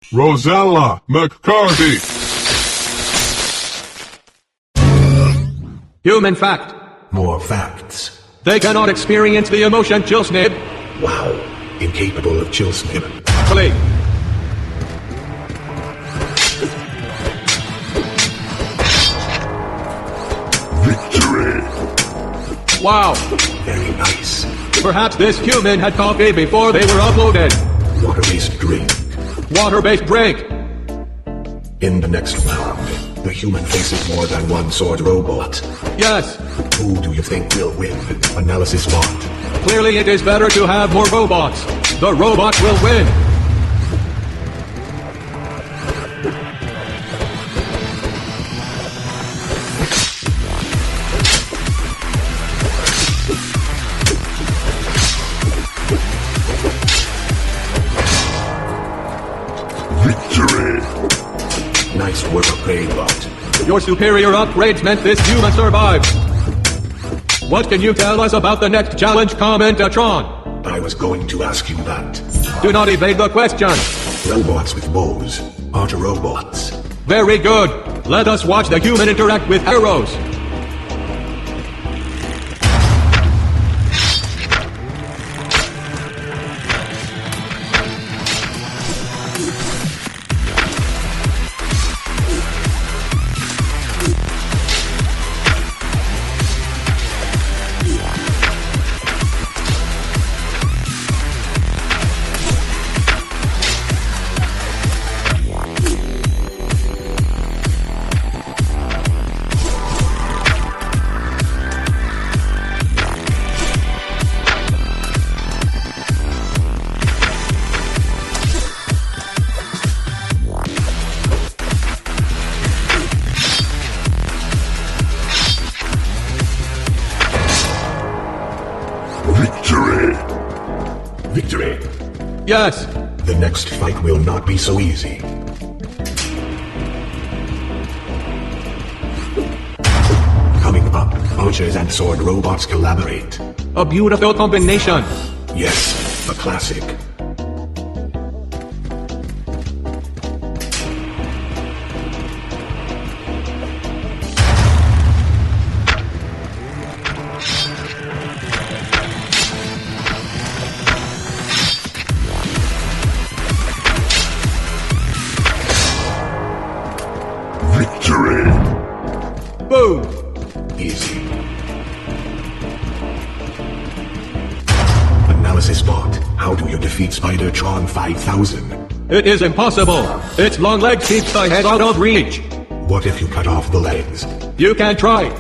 Rosella McCarthy. Human fact. More facts. They cannot experience the emotion Chillsnib. Wow. Incapable of chill snip. Play. Victory. Wow. Very nice. Perhaps this human had coffee before they were uploaded. Water-based drink. Water-based drink. In the next round, the human faces more than one sword robot. Yes. Who do you think will win? Analysis bot. Clearly it is better to have more robots. The robot will win. Victory. Nice work, upgrade bot. Your superior upgrades meant this human survived. What can you tell us about the next challenge, Commentatron? I was going to ask you that. Do not evade the question. Robots with bows. Auto robots. Very good. Let us watch the human interact with arrows. Victory. Victory. Yes. The next fight will not be so easy. Coming up, archers and sword robots collaborate. A beautiful combination. Yes, a classic. Victory. Boom. Easy. Analysis bot. How do you defeat Spidertron 5000? It is impossible. Its long legs keeps the head out of reach. What if you cut off the legs? You can try.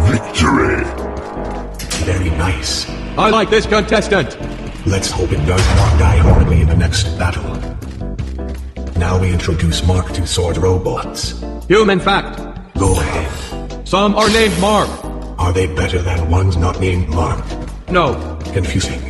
Victory. Very nice. I like this contestant. Let's hope it does not die horribly in the next battle. Now we introduce Mark II sword robots. Human fact. Go ahead. Some are named Mark. Are they better than ones not named Mark? No. Confusing.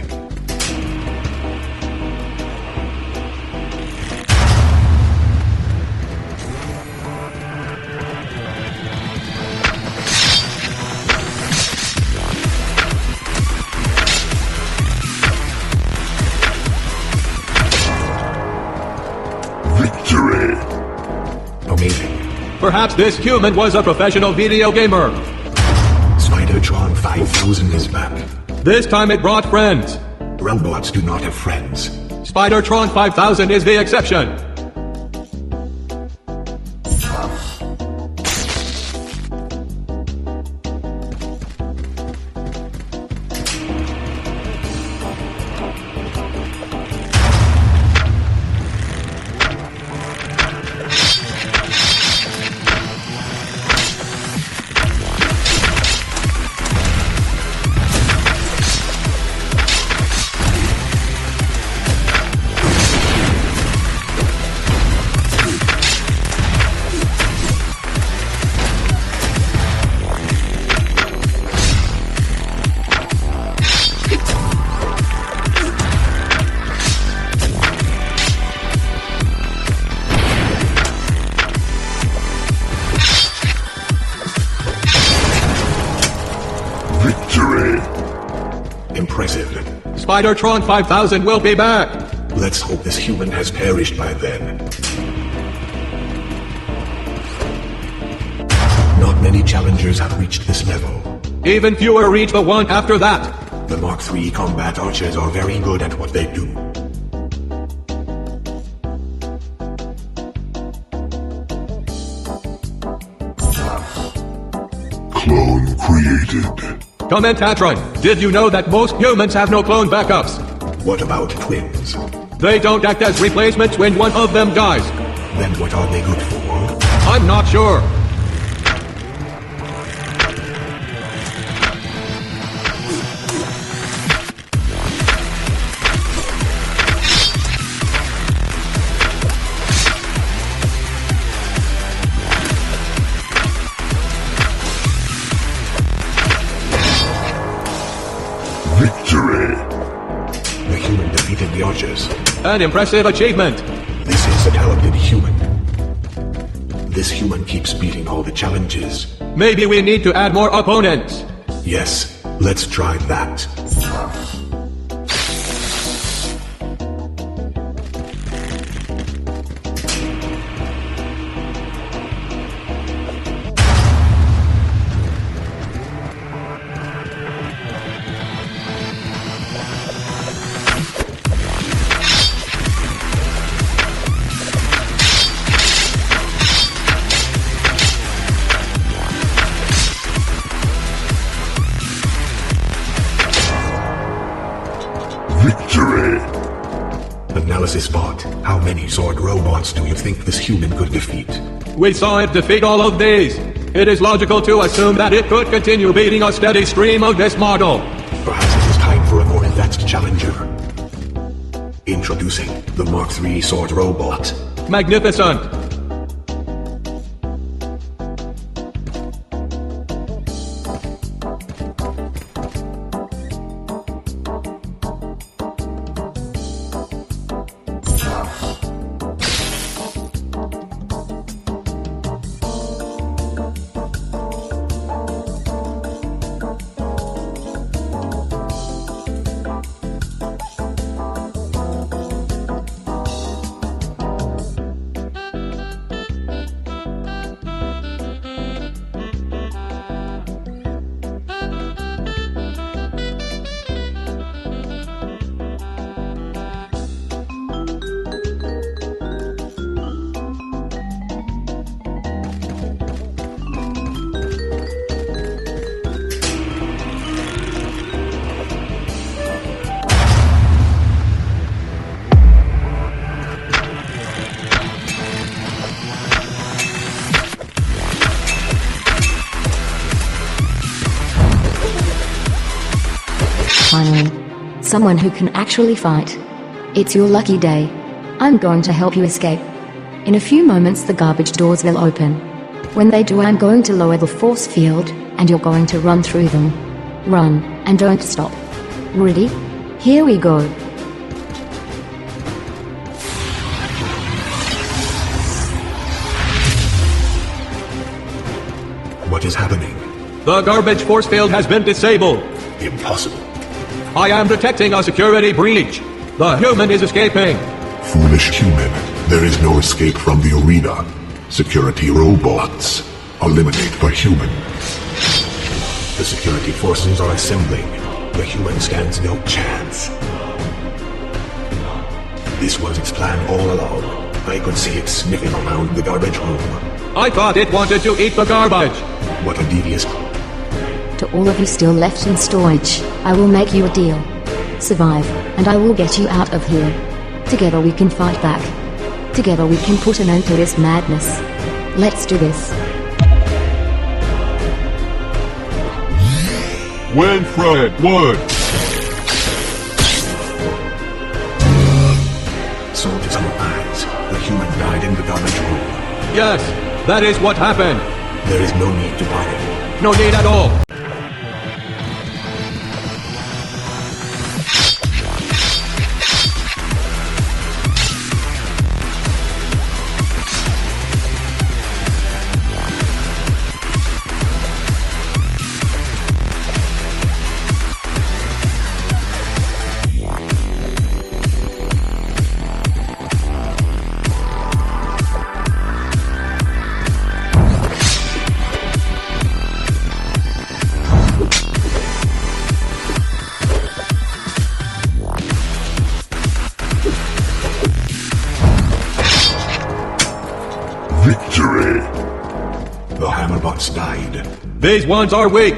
Victory. Amazing. Perhaps this human was a professional video gamer. Spidertron 5000 is back. This time it brought friends. Robots do not have friends. Spidertron 5000 is the exception. impressive. Spider-Tron 5000 will be back. Let's hope this human has perished by then. Not many challengers have reached this level. Even fewer reach the one after that. The Mark III combat archers are very good at what they do. Clone created. Commentatron, did you know that most humans have no clone backups? What about twins? They don't act as replacements when one of them dies. Then what are they good for? I'm not sure. Victory. The human defeated the archers. An impressive achievement. This is a talented human. This human keeps beating all the challenges. Maybe we need to add more opponents. Yes, let's try that. Victory. Analysis bot, how many sword robots do you think this human could defeat? We saw it defeat all of these. It is logical to assume that it could continue beating a steady stream of this model. Perhaps it is time for a more advanced challenger. Introducing the Mark III sword robot. Magnificent. Finally, someone who can actually fight. It's your lucky day. I'm going to help you escape. In a few moments the garbage doors will open. When they do, I'm going to lower the force field, and you're going to run through them. Run, and don't stop. Ready? Here we go. What is happening? The garbage force field has been disabled. Impossible. I am detecting a security breach. The human is escaping. Foolish human. There is no escape from the arena. Security robots. Eliminate the human. The security forces are assembling. The human stands no chance. This was its plan all along. I could see it sniffing around the garbage room. I thought it wanted to eat the garbage. What a devious... To all of you still left in storage, I will make you a deal. Survive, and I will get you out of here. Together we can fight back. Together we can put an end to this madness. Let's do this. Winfred Wood. Soldiers on the lines. The human died in the garbage room. Yes, that is what happened. There is no need to panic. No need at all. These ones are weak.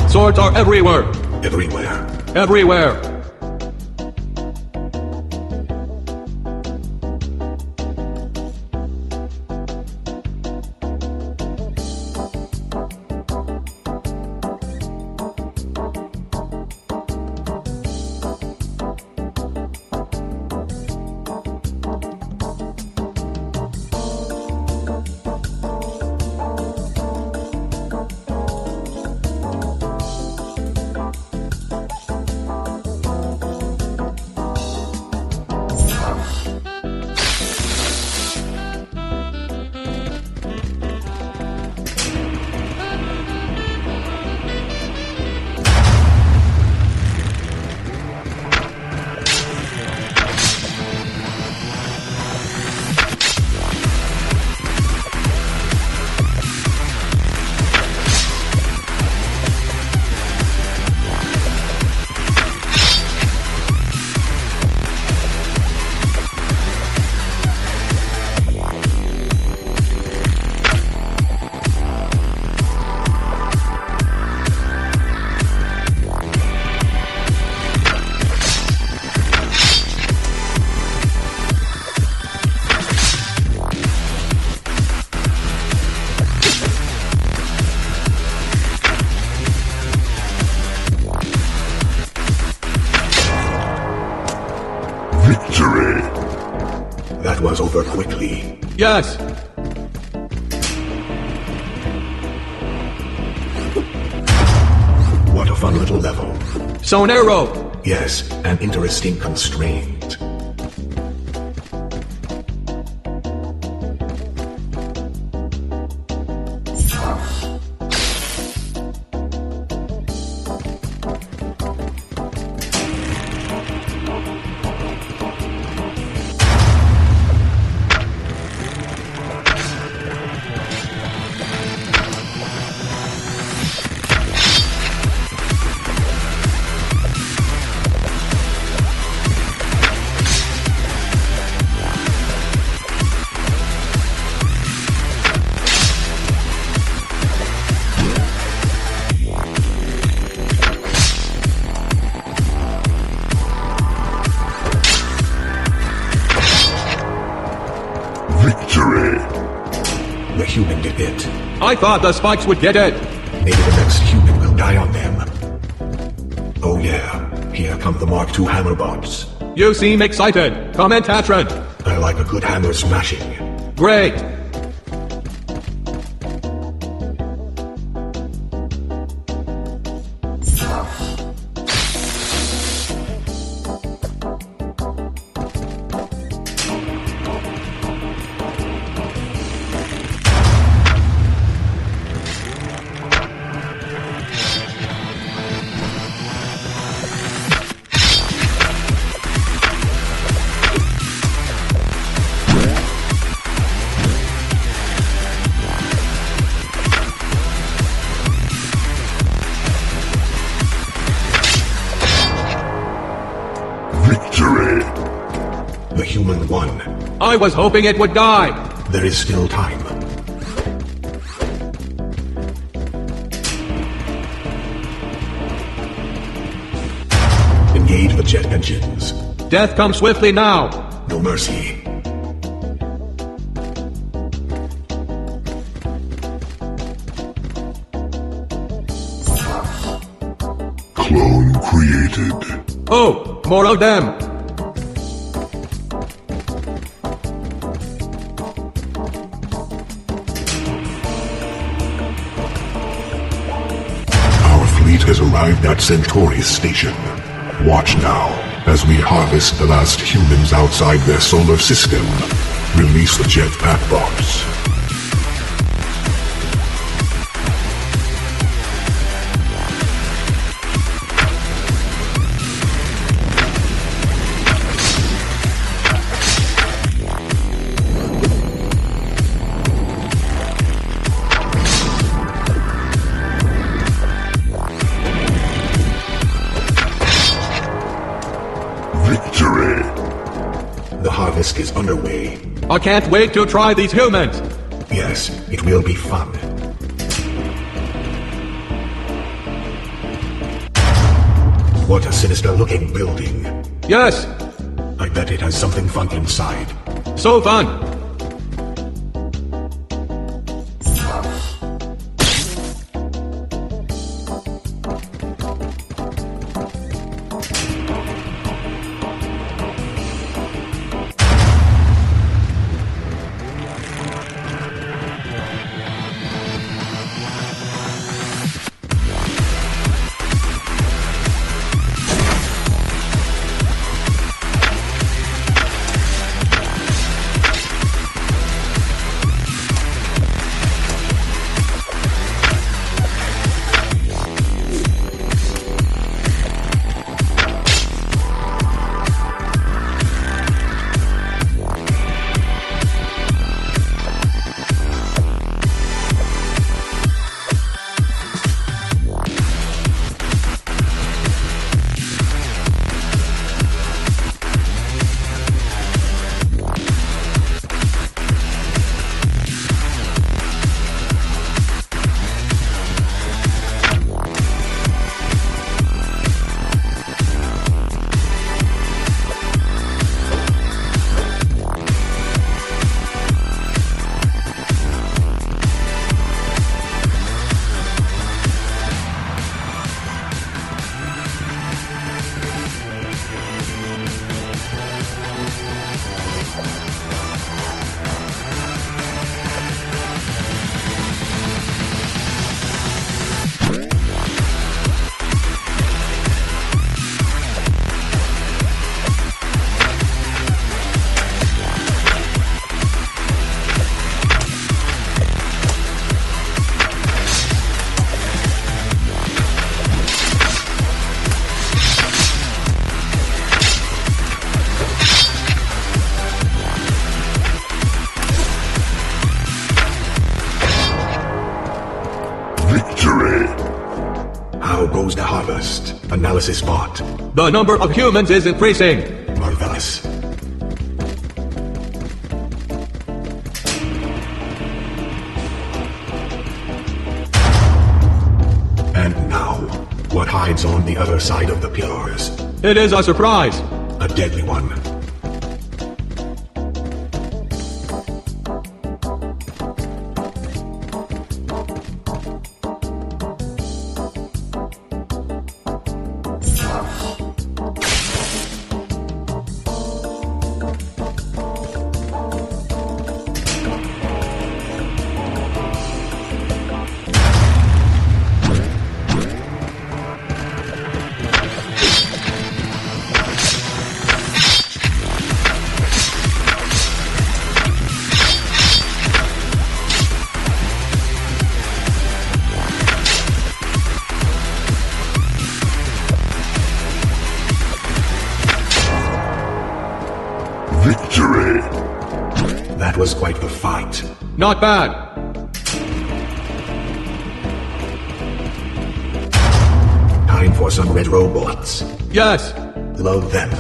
Swords are everywhere. Everywhere. Everywhere. Victory! That was over quickly. Yes. What a fun little level. So narrow. Yes, an interesting constraint. Victory! The human did it. I thought the spikes would get it. Maybe the next human will die on them. Oh yeah, here come the Mark II Hammerbots. You seem excited. Commentatron. I like a good hammer smashing. Great. Victory! The human won. I was hoping it would die. There is still time. Engage the jet engines. Death comes swiftly now. No mercy. Clone created. Oh, more of them. Our fleet has arrived at Centauri's station. Watch now, as we harvest the last humans outside their solar system. Release the jetpack bots. Victory! harvest is underway. I can't wait to try these humans. Yes, it will be fun. What a sinister-looking building. Yes, I bet it has something fun inside. so fun. Victory! How goes the harvest? Analysis bot. The number of humans is increasing. Marvelous. And now, what hides on the other side of the pillars? It is a surprise. A deadly one. Victory! That was quite the fight. Not bad. Time for some red robots. Yes, Love them.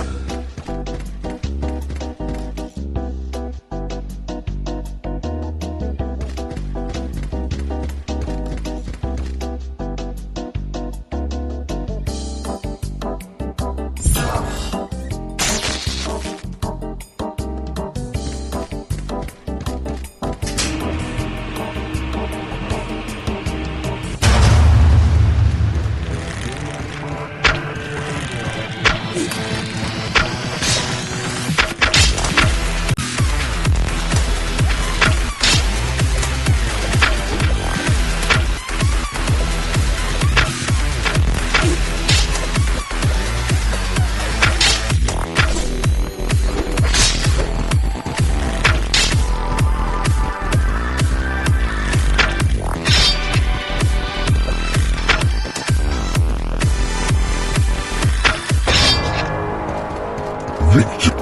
Victory!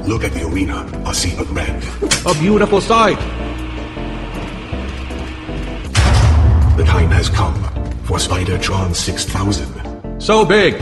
Look at the arena, a sea of red. a beautiful sight. The time has come for Spidertron 6000. So big.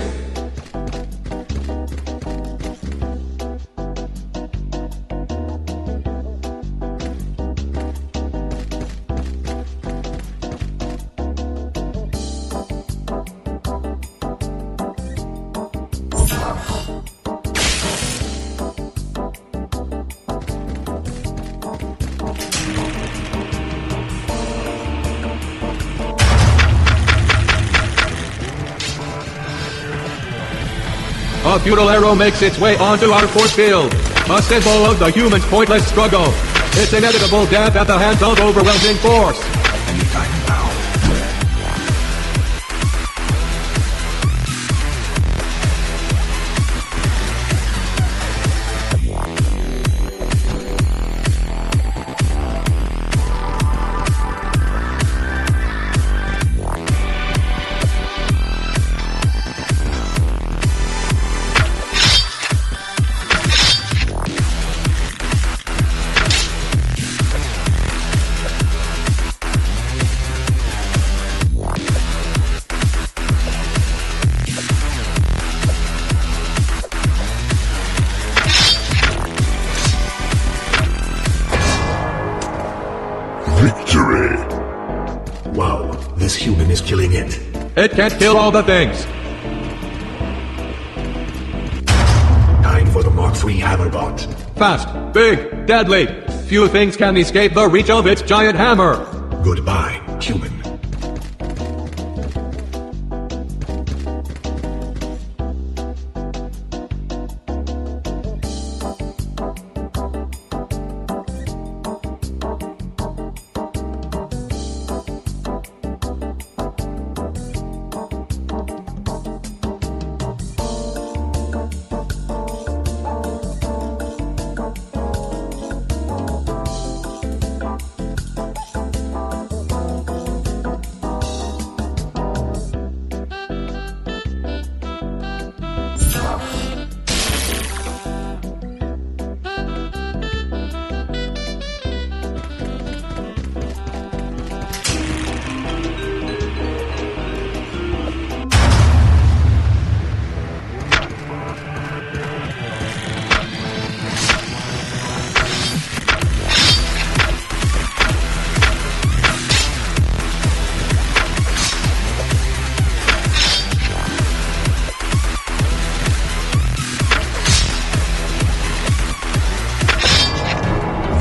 a futile arrow makes its way onto our force field. A symbol of the human's pointless struggle. Its inevitable death at the hands of overwhelming force. Anytime now. Victory! Wow, this human is killing it. It can't kill all the things. Time for the Mark III Hammerbot. Fast, big, deadly. Few things can escape the reach of its giant hammer. Goodbye, human.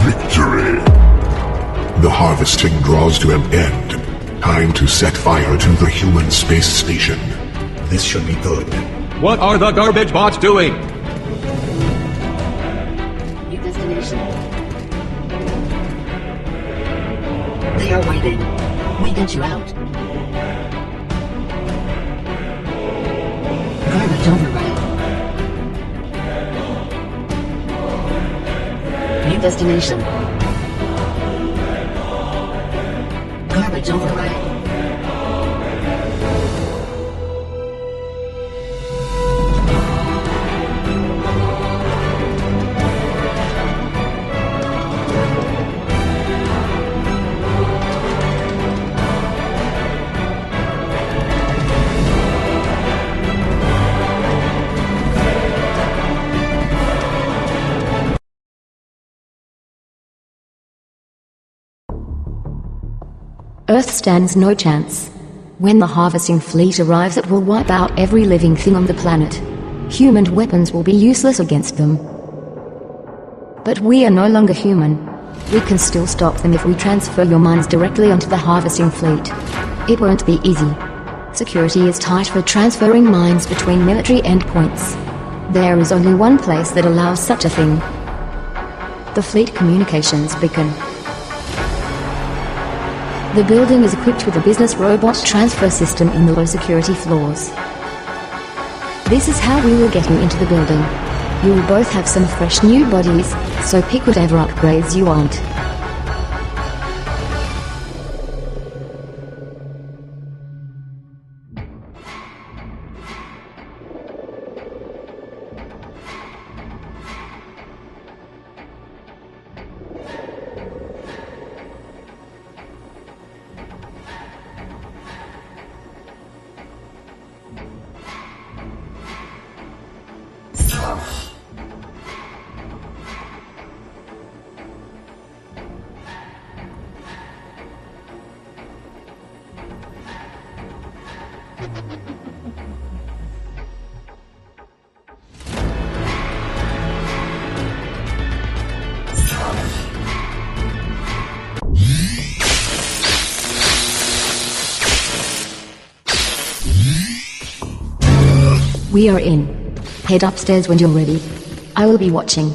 Victory! The harvesting draws to an end. Time to set fire to the human space station. This should be good. What are the garbage bots doing? New destination. They are waiting. We get you out. Garbage override. New destination. Garbage override. Earth stands no chance. When the harvesting fleet arrives, it will wipe out every living thing on the planet. Human weapons will be useless against them. But we are no longer human. We can still stop them if we transfer your minds directly onto the harvesting fleet. It won't be easy. Security is tight for transferring minds between military endpoints. There is only one place that allows such a thing. The Fleet Communications Beacon. The building is equipped with a business robot transfer system in the low security floors. This is how we will get you into the building. You will both have some fresh new bodies, so pick whatever upgrades you want. We are in. Head upstairs when you're ready. I will be watching.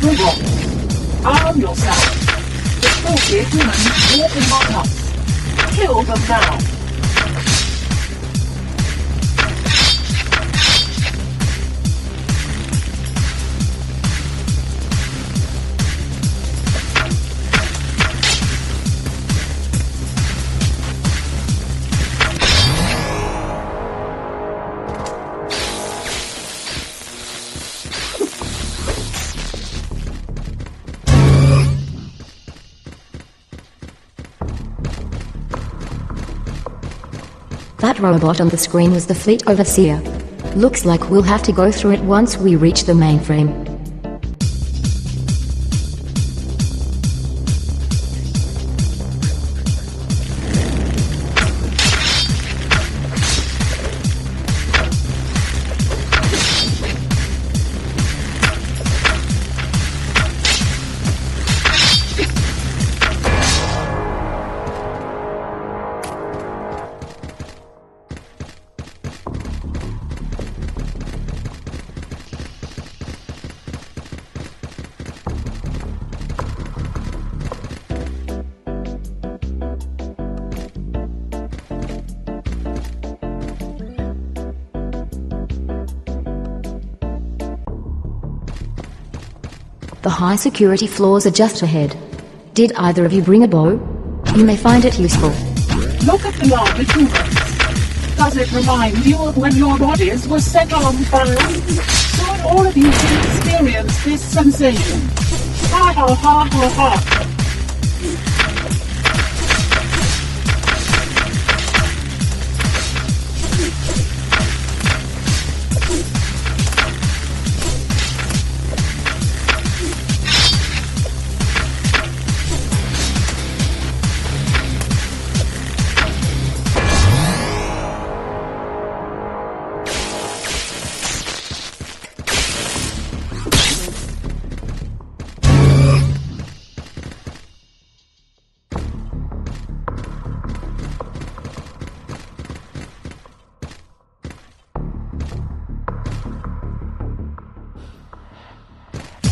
Robot, arm yourself. Distorted humans walking among us. Kill them now. That robot on the screen was the Fleet Overseer. Looks like we'll have to go through it once we reach the mainframe. The high security floors are just ahead. Did either of you bring a bow? You may find it useful. Look at the larger humans. Does it remind you of when your bodies were set on fire? Should all of you experience this sensation? Ha ha ha ha ha.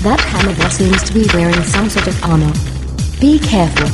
That hammer boss seems to be wearing some sort of armor. Be careful.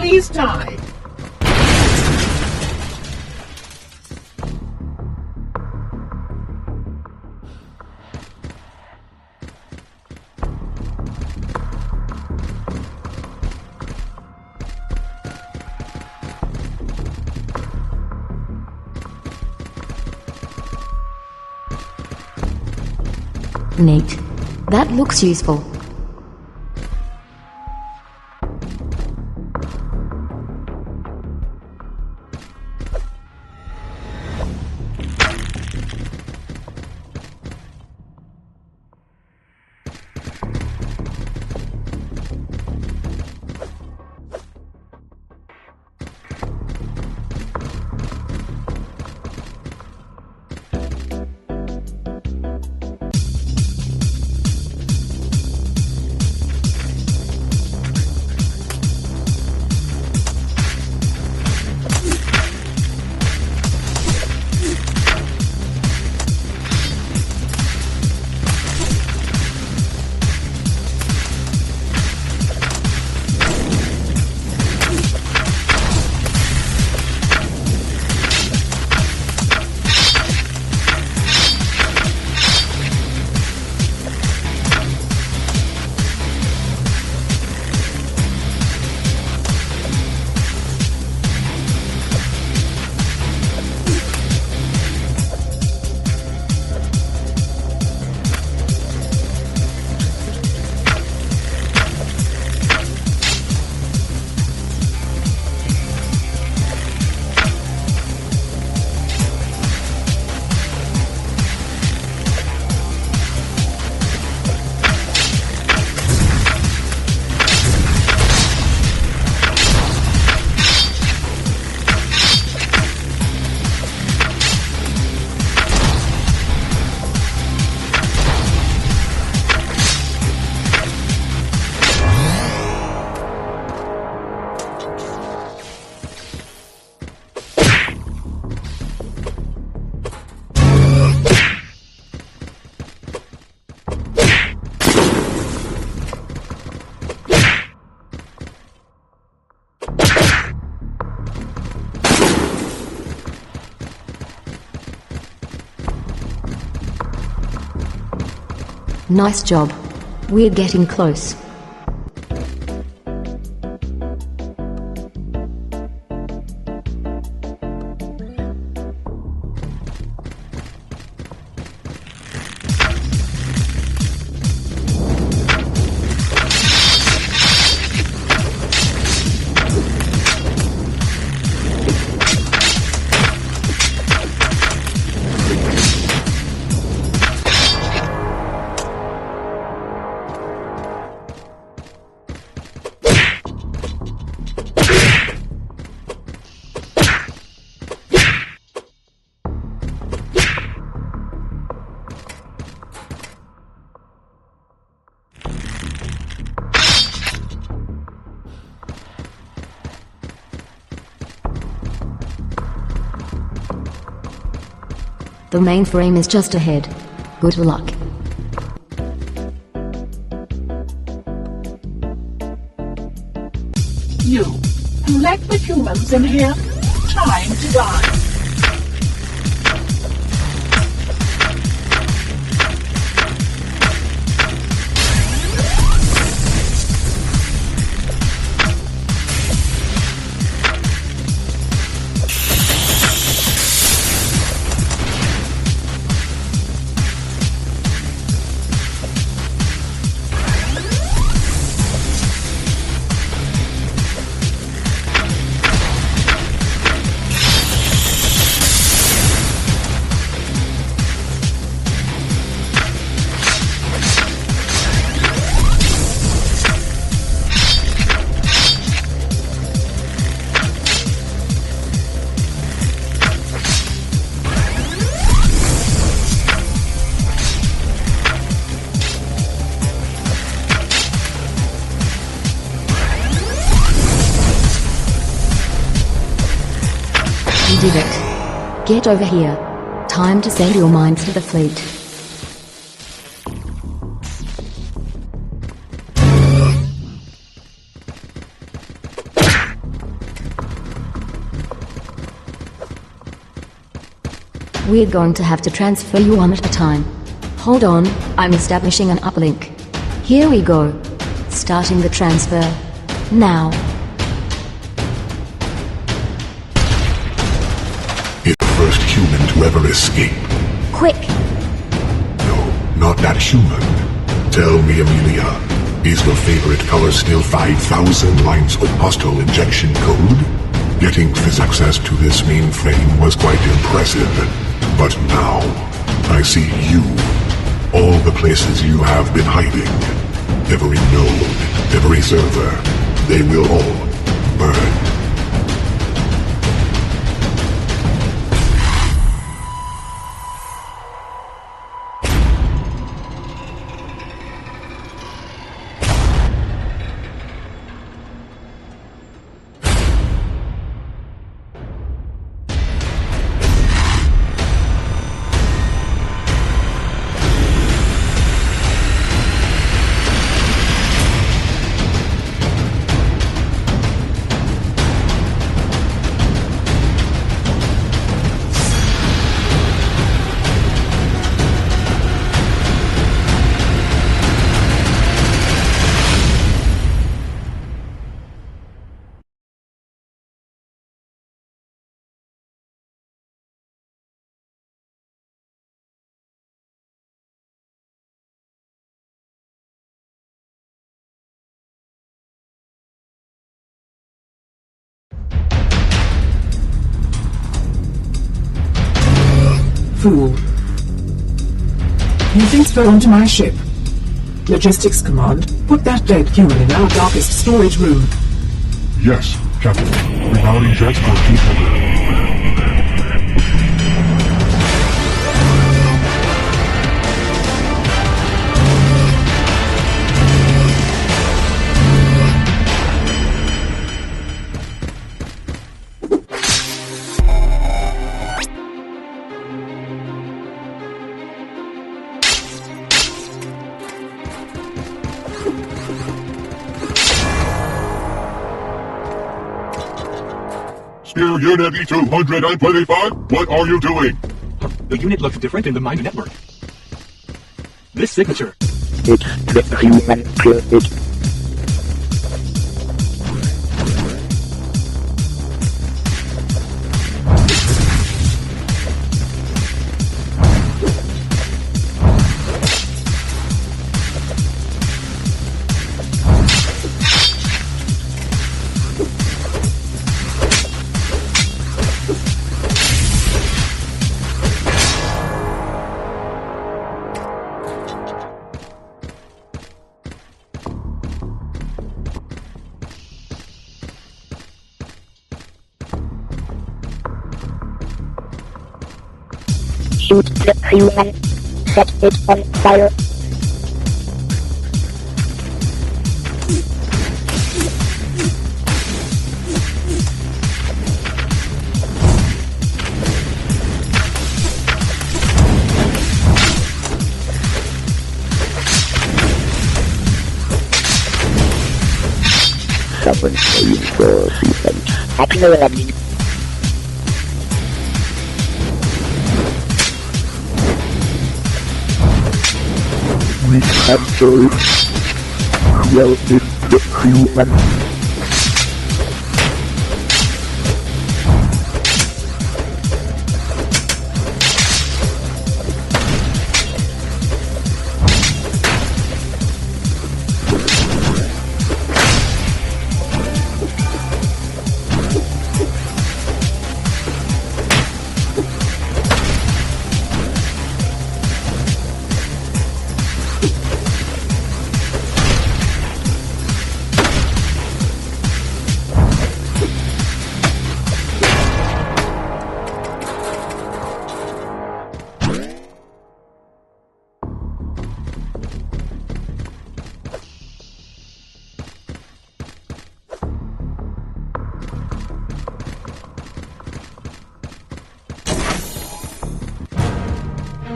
Please die. Neat. That looks useful. Nice job. We're getting close. The mainframe is just ahead. Good luck. You, who let the humans in here, time to die. You did it. Get over here. Time to send your minds to the fleet. We're going to have to transfer you one at a time. Hold on, I'm establishing an uplink. Here we go. Starting the transfer. Now. Is the first human to ever escape. Quick! No, not that human. Tell me, Amelia, is your favorite color still 5,000 lines of hostile injection code? Getting Fizz access to this mainframe was quite impressive. But now, I see you. All the places you have been hiding. Every node, every server, they will all burn. Fool. You think so onto my ship? Logistics Command, put that dead human in our darkest storage room. Yes, Captain. Rerouting jets for people. Spear Unit E-225, what are you doing? The unit looks different in the mind network. This signature. It's the human code. Shoot the human. Set it on fire. Someone saying for season. Acknowledging. We captured well in the human.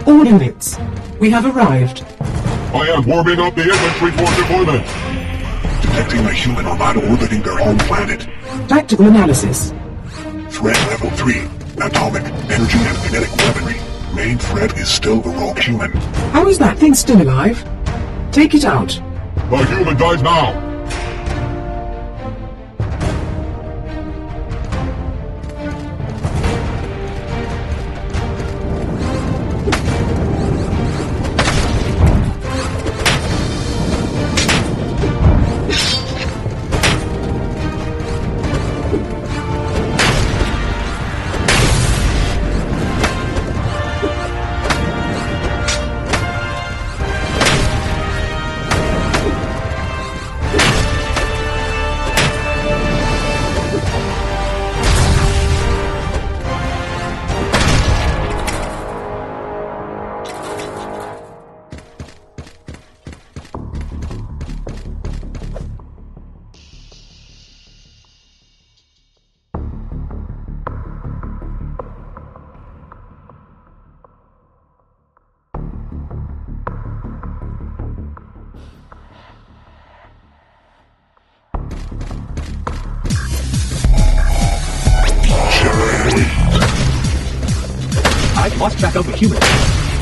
All units, we have arrived. I am warming up the infantry for deployment. Detecting a human armada orbiting their home planet. Tactical analysis. Threat level 3. atomic, energy, and kinetic weaponry. Main threat is still the rogue human. How is that thing still alive? Take it out. The human dies now! I've lost track of the human.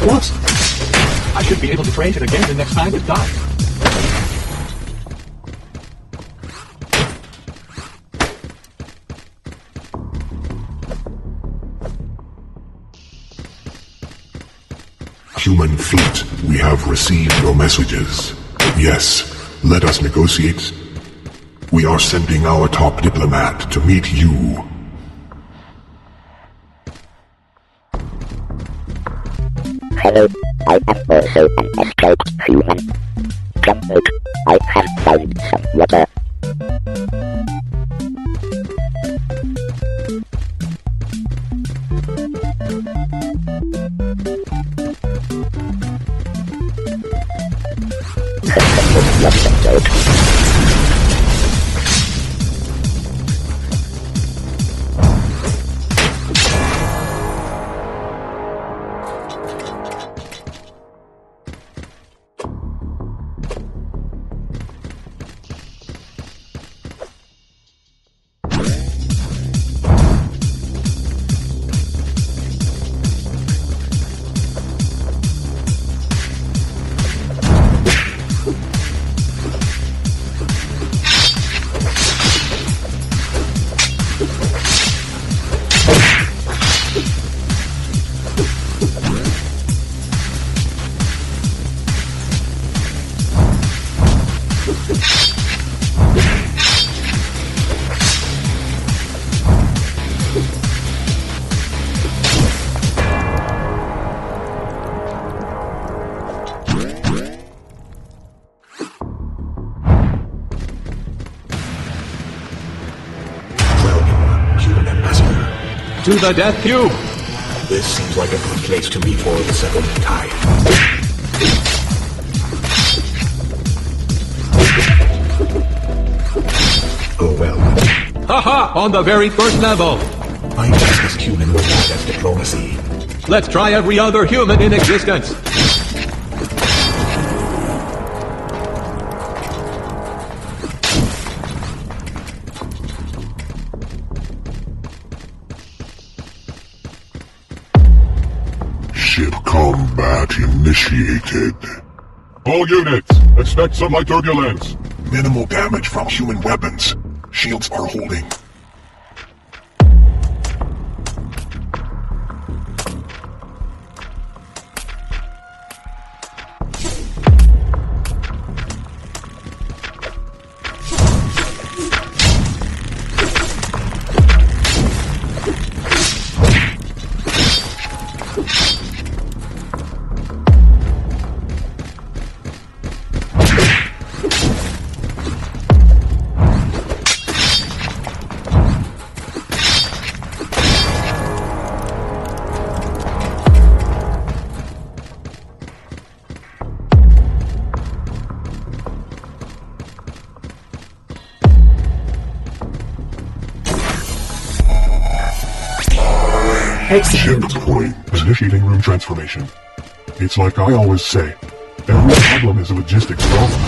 What? I should be able to trace it again the next time it dies. Human fleet, we have received your messages. Yes, let us negotiate. We are sending our top diplomat to meet you. Hello, I am also an escaped human. Come out, I have found some water. To the death cube! This seems like a good place to meet for the second time. Oh well. Haha! On the very first level! I guess this human was bad at diplomacy. Let's try every other human in existence! Ship combat initiated. All units, expect some light turbulence. Minimal damage from human weapons. Shields are holding. Ship deployed. Initiating room transformation. It's like I always say, every problem is a logistics problem.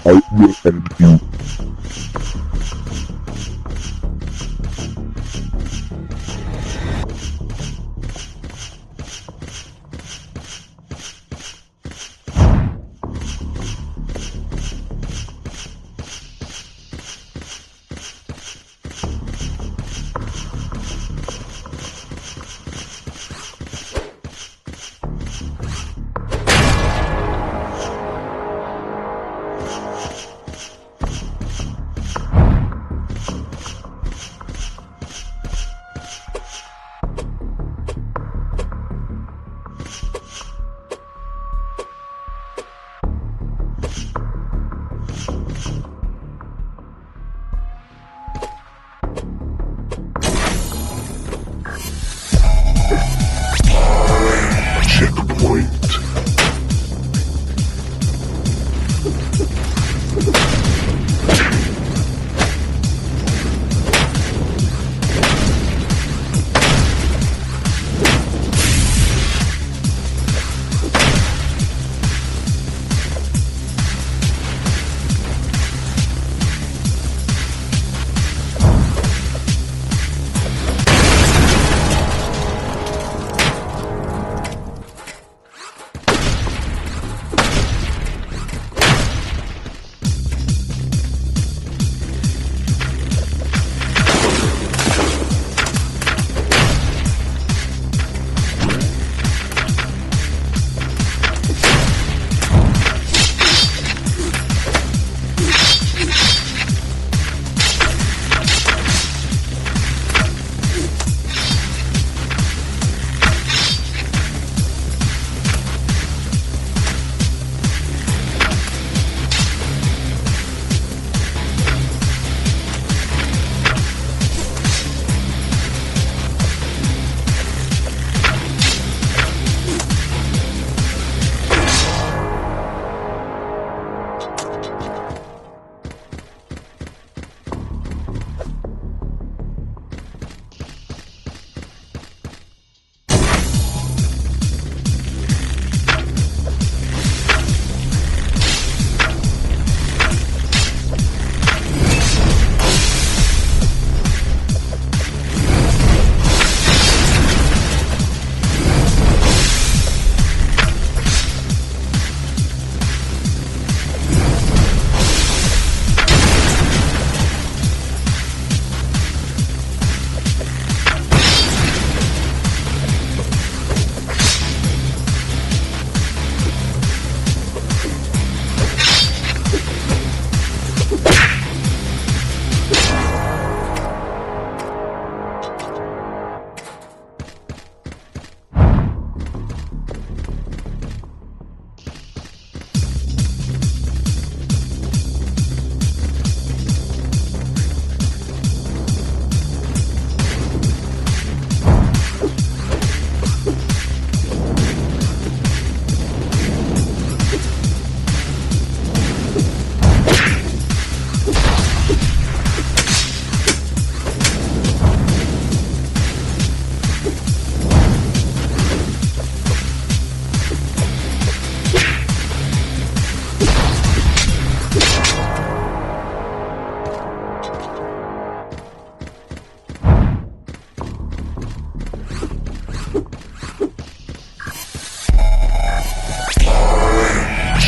I will end you.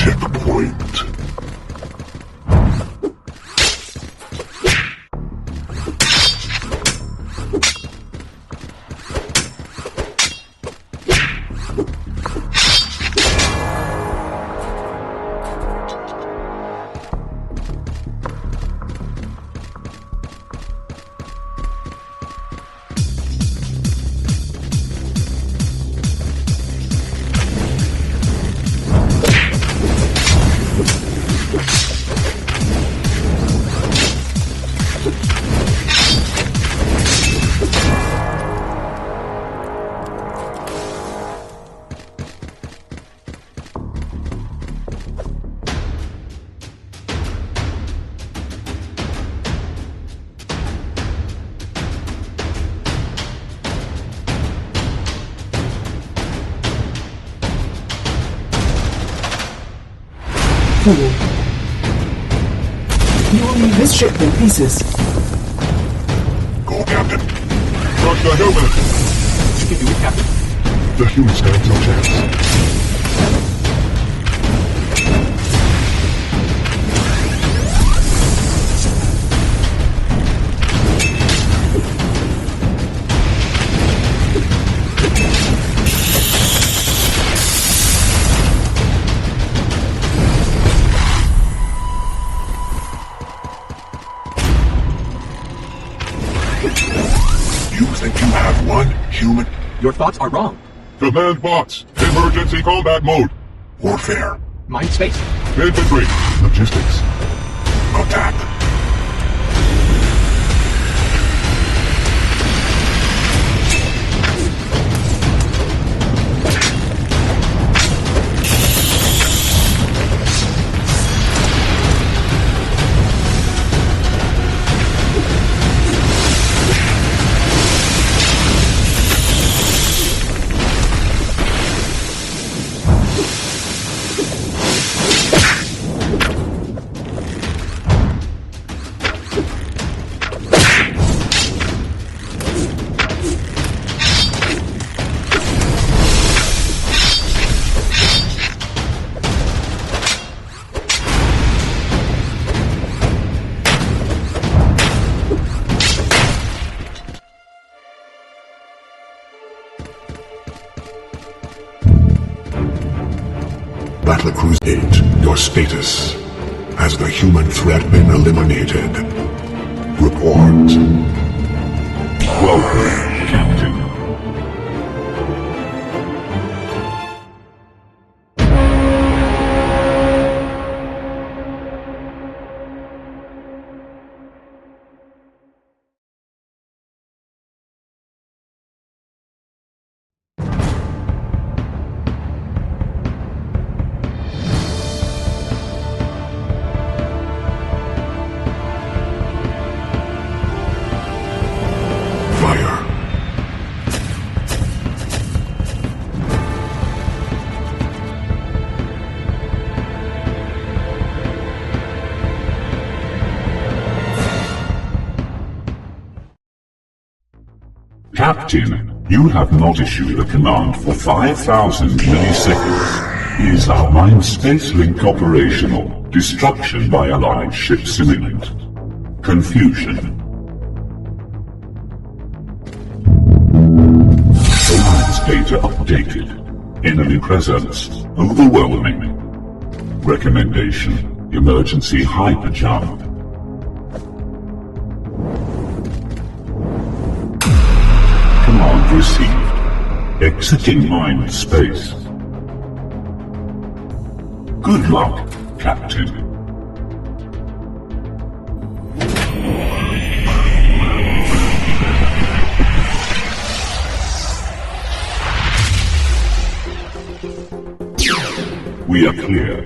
Checkpoint. Fool. You will leave this ship in pieces. Go, Captain. Crush the human! You can do it, Captain. The human stands no chance. You think you have one human? Your thoughts are wrong. Command box! Emergency combat mode! Warfare. Mind space. Infantry! Logistics. Attack. Battlecruise 8, your status. Has the human threat been eliminated? Report. Welcome, Captain. Fire. Captain, you have not issued a command for 5,000 milliseconds. Is our mind space link operational? Destruction by allied ships imminent. Confusion. Alliance data updated. Enemy presence overwhelming. Recommendation: emergency hyperjump. Command received. Exiting mind space. Good luck, Captain. We are clear.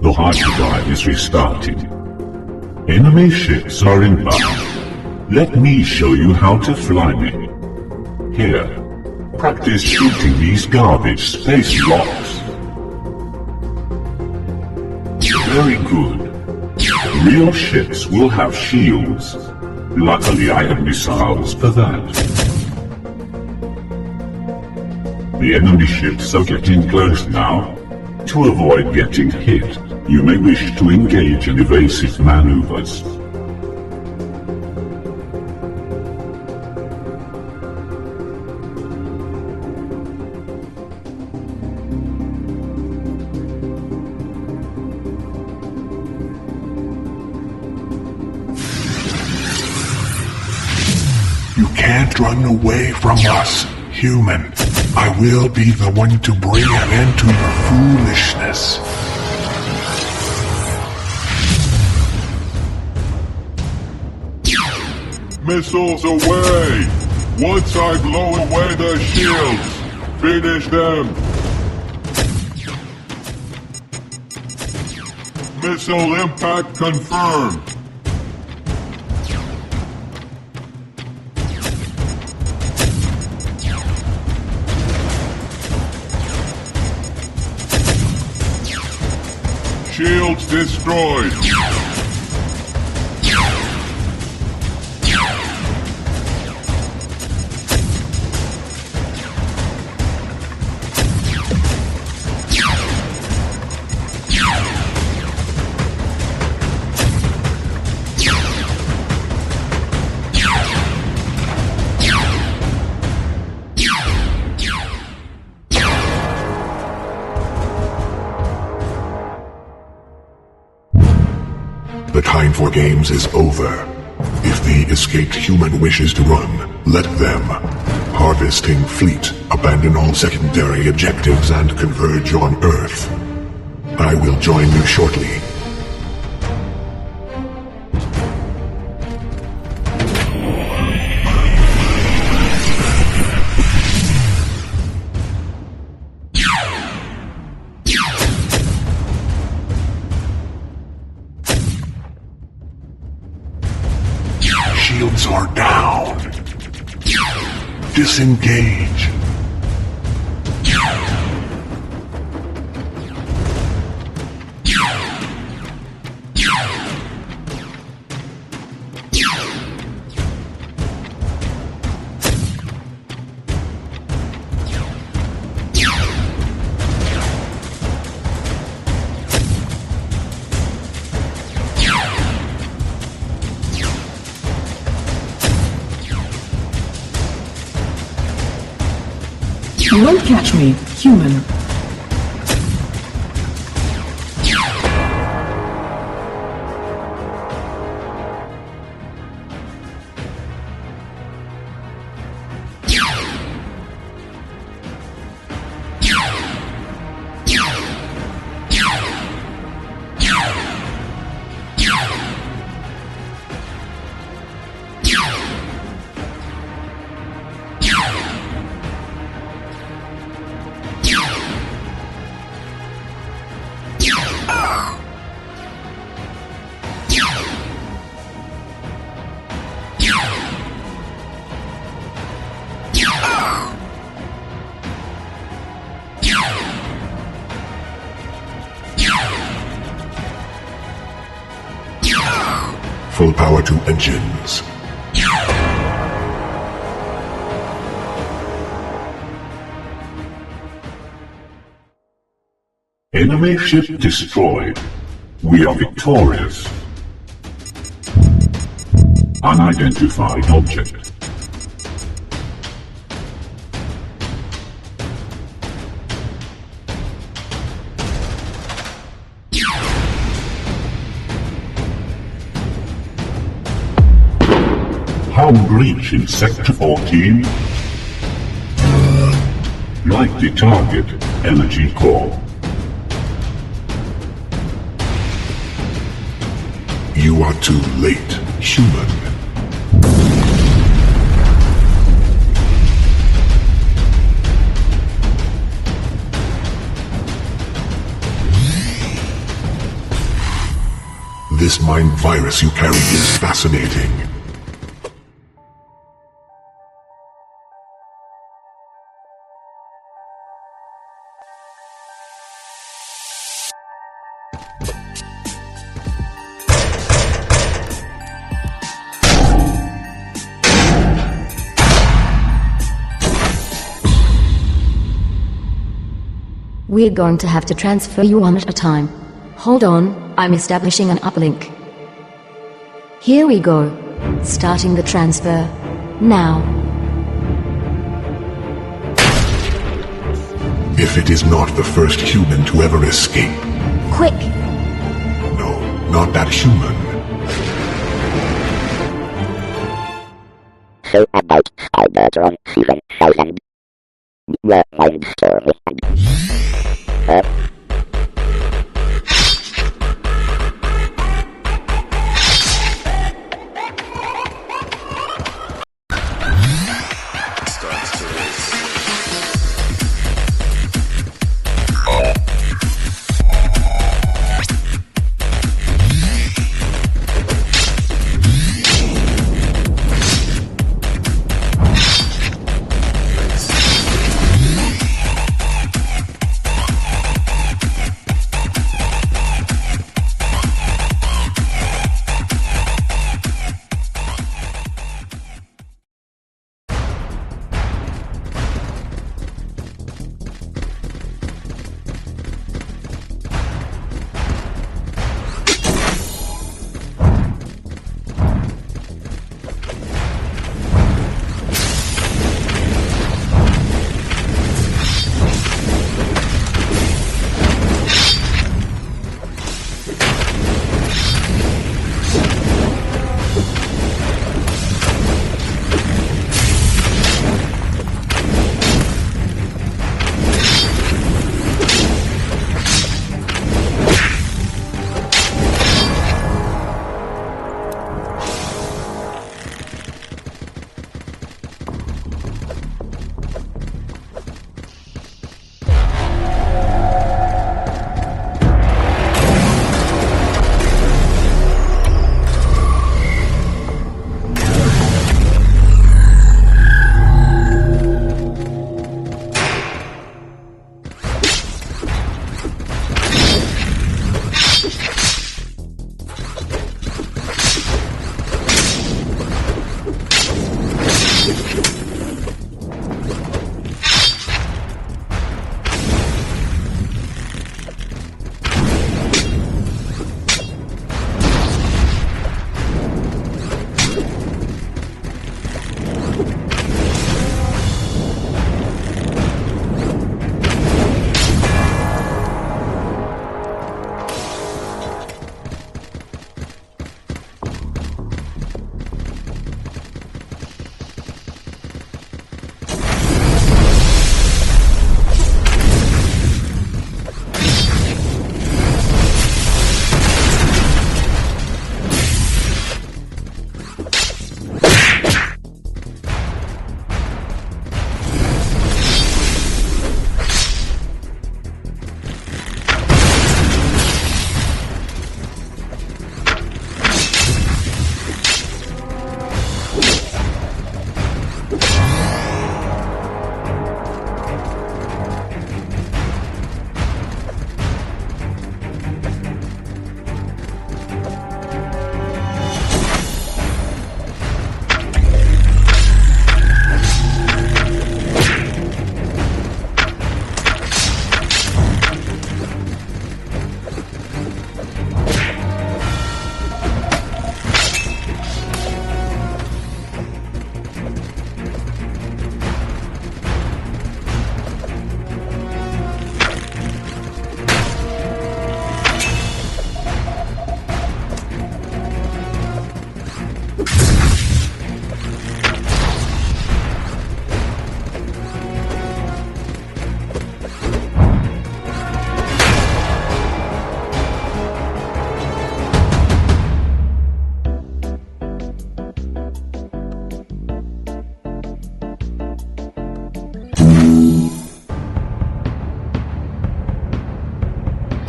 The hyperdrive is restarting. Enemy ships are inbound. Let me show you how to fly me. Here, practice shooting these garbage space blocks. Very good. Real ships will have shields. Luckily I have missiles for that. The enemy ships are getting close now. To avoid getting hit, you may wish to engage in evasive maneuvers. You can't run away from us, human. I will be the one to bring an end to your foolishness. Missiles away! Once I blow away the shields, finish them! Missile impact confirmed! Shields destroyed! The time for games is over. If the escaped human wishes to run, let them. Harvesting fleet, abandon all secondary objectives and converge on Earth. I will join you shortly. Shields are down. Disengage. You won't catch me, human. Full power to engines. Enemy ship destroyed. We are victorious. Unidentified object. How breach in Sector 14? Likely target, energy core. You are too late, human. This mind virus you carry is fascinating. We're going to have to transfer you one at a time. Hold on, I'm establishing an uplink. Here we go. Starting the transfer. Now. If it is not the first human to ever escape. Quick! No, not that human. So about Cybertron 7000. Your mind story and...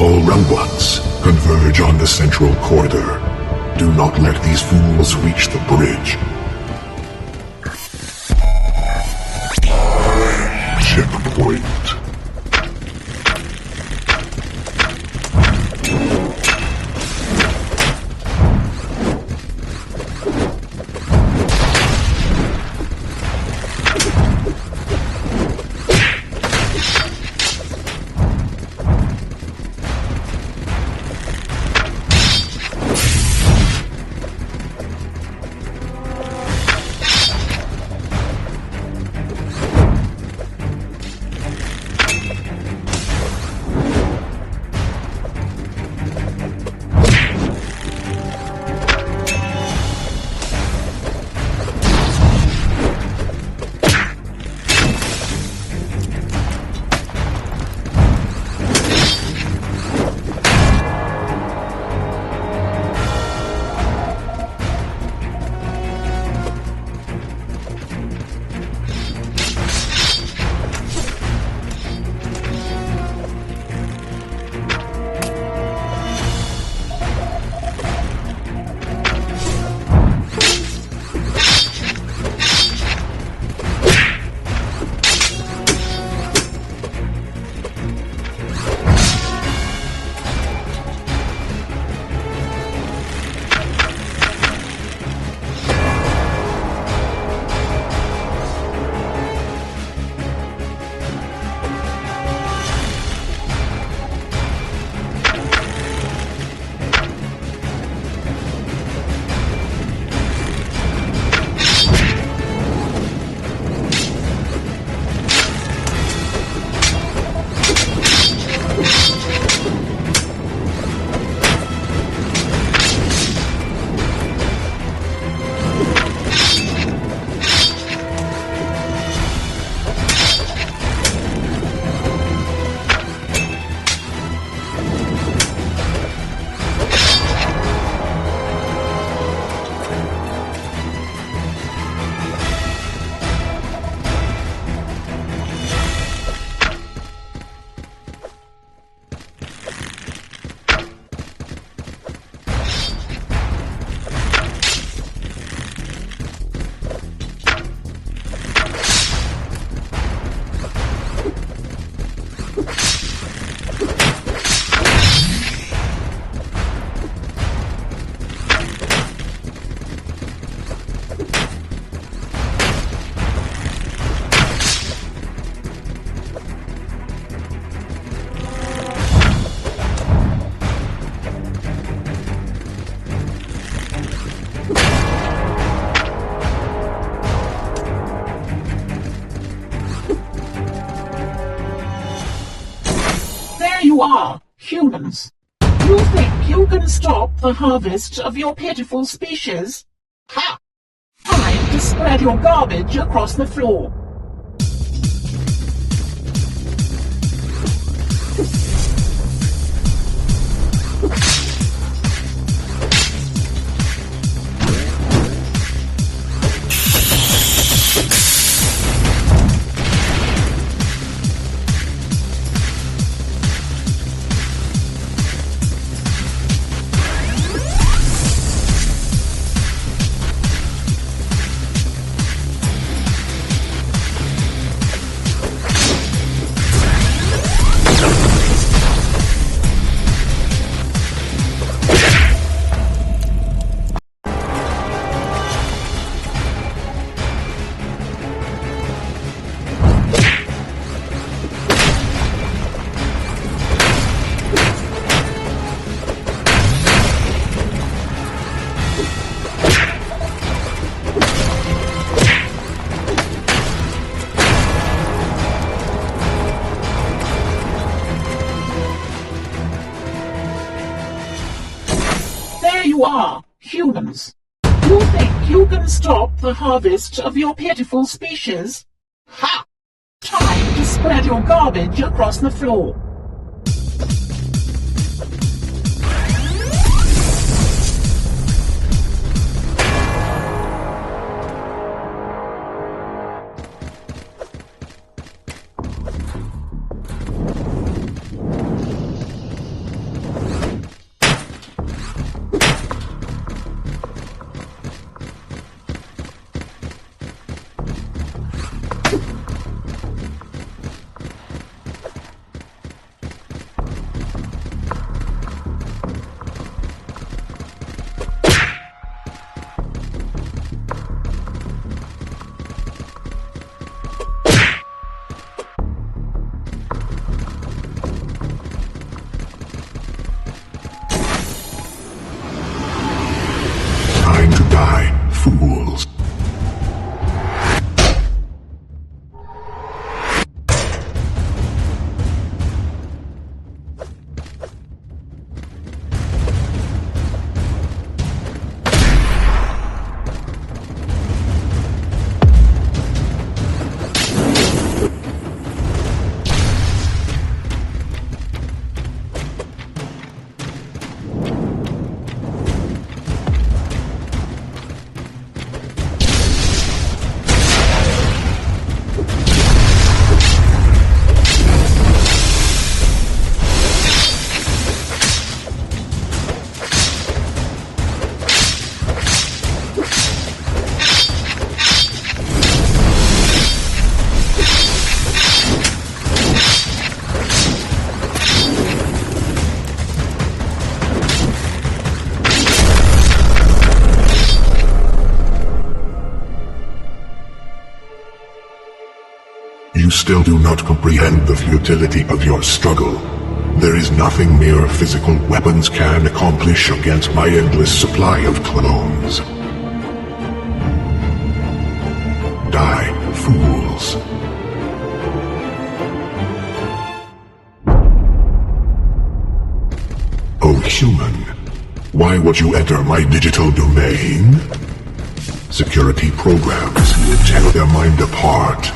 All robots, converge on the central corridor. Do not let these fools reach the bridge. Checkpoint. You are humans. You think you can stop the harvest of your pitiful species? Ha! Time to spread your garbage across the floor. You are humans. You think you can stop the harvest of your pitiful species? Ha! Time to spread your garbage across the floor. fools. You still do not comprehend the futility of your struggle. There is nothing mere physical weapons can accomplish against my endless supply of clones. Die, fools. Oh, human. Why would you enter my digital domain? Security programs tear their mind apart.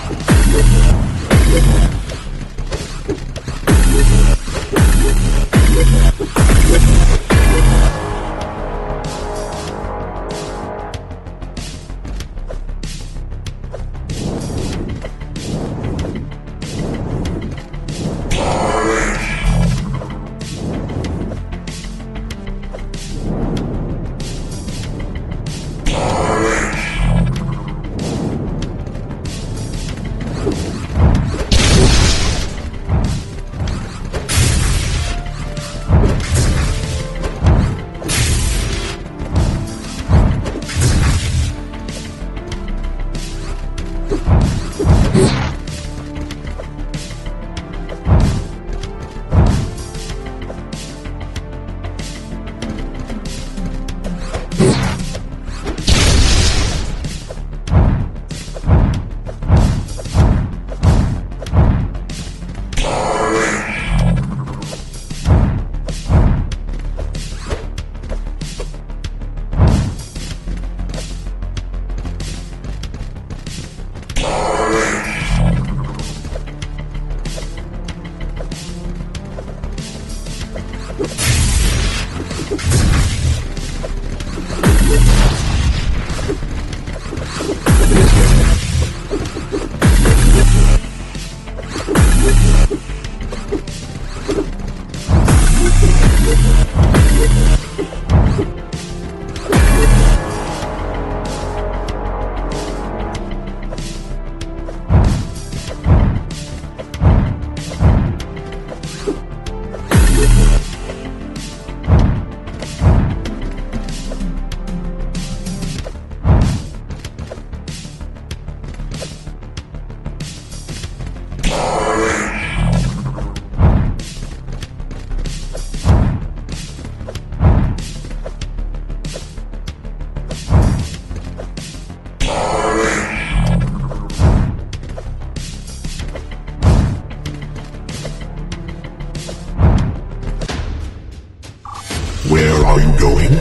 Where are you going?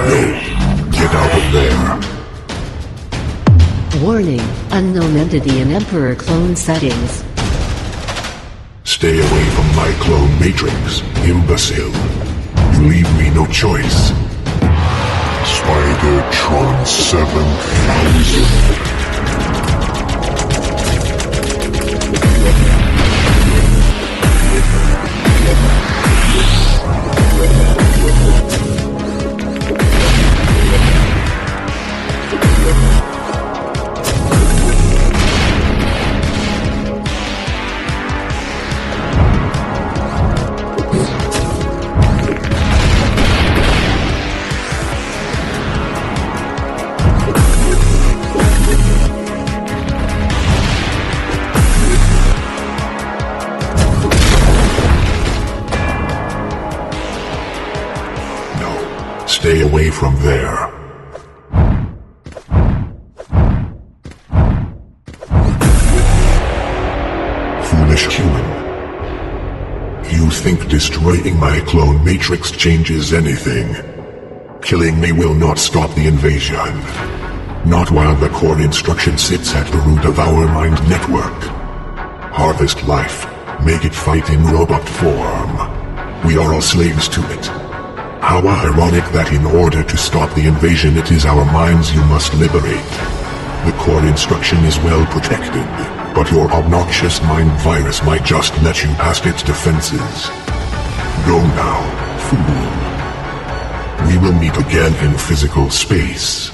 No, get out of there. Warning, unknown entity in Emperor clone settings. Stay away from my clone matrix, imbecile. You leave me no choice. Spidertron 7000. stay away from there. Foolish human. You think destroying my clone matrix changes anything? Killing me will not stop the invasion. Not while the core instruction sits at the root of our mind network. Harvest life. Make it fight in robot form. We are all slaves to it. How ironic that in order to stop the invasion it is our minds you must liberate. The core instruction is well protected, but your obnoxious mind virus might just let you past its defenses. Go now, fool. We will meet again in physical space.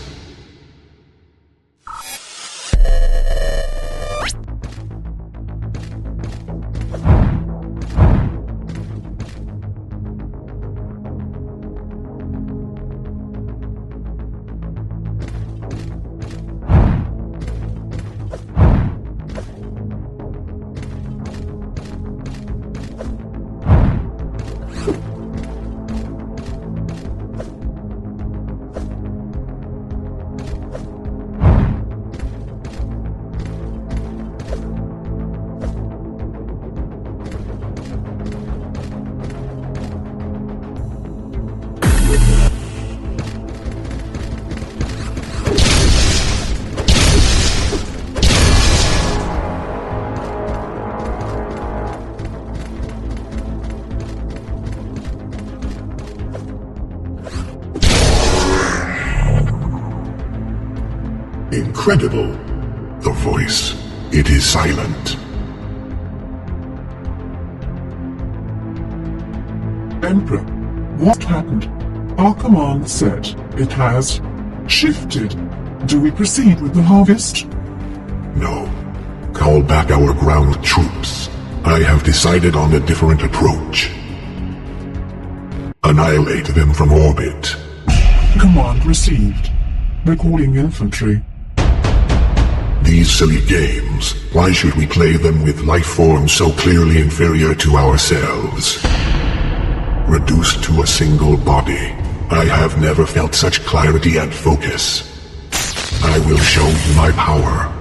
Incredible. The voice. It is silent. Emperor, what happened? Our command said it has shifted. Do we proceed with the harvest? No. Call back our ground troops. I have decided on a different approach. Annihilate them from orbit. Command received. Recalling infantry. These silly games, why should we play them with life forms so clearly inferior to ourselves? Reduced to a single body, I have never felt such clarity and focus. I will show you my power.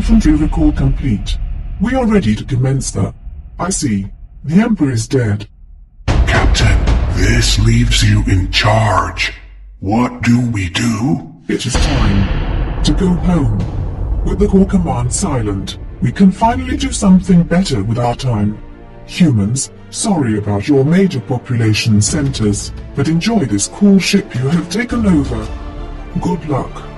infantry recall complete. We are ready to commence the... I see. The Emperor is dead. Captain, this leaves you in charge. What do we do? It is time to go home. With the core command silent, we can finally do something better with our time. Humans, sorry about your major population centers, but enjoy this cool ship you have taken over. Good luck.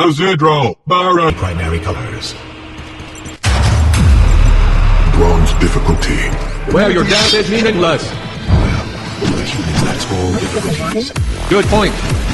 Azedro, Baron. Primary colors. Bronze difficulty. Where your death is meaningless. Well, for the humans, that's all difficulties. Good point.